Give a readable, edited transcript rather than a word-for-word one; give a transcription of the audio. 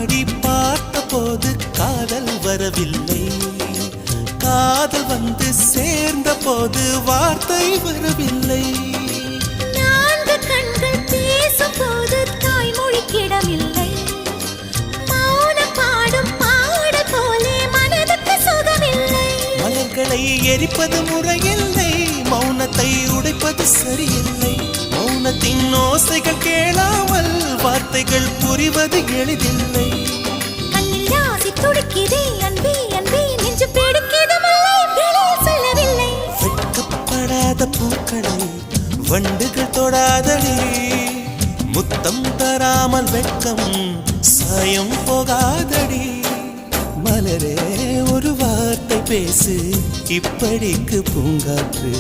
கண்ணாடி பார்த்த போது காதல் வரவில்லை, காதல் வந்து சேர்ந்த போது வார்த்தை வரவில்லை. நான்கு கண்கள் பேசும் போது தாய்மொழி கிடமில்லை, மௌனம் பாடும் பாட போலே மனதுக்கு சுகமில்லை. மலர்களை எரிப்பது முறையில்லை, மௌனத்தை உடைப்பது சரியில்லை. மௌனத்தின் ஓசைகள் கேளாமல் வார்த்தைகள் புரிவது எளிதில்லை. கண்ணில் ராசி துடிக்குதே அன்பே அன்பே, நெஞ்சு பிடிக்குது மல்லை வெளியில் சொல்லவில்லை. வெட்கப்படாத பூக்களை வண்டுகள் தொடாதடி, முத்தம் தராமல் வெட்கம் சாயம் போகாதடி. மலரே ஒரு வார்த்தை பேசு, இப்படிக்கு பூங்காற்று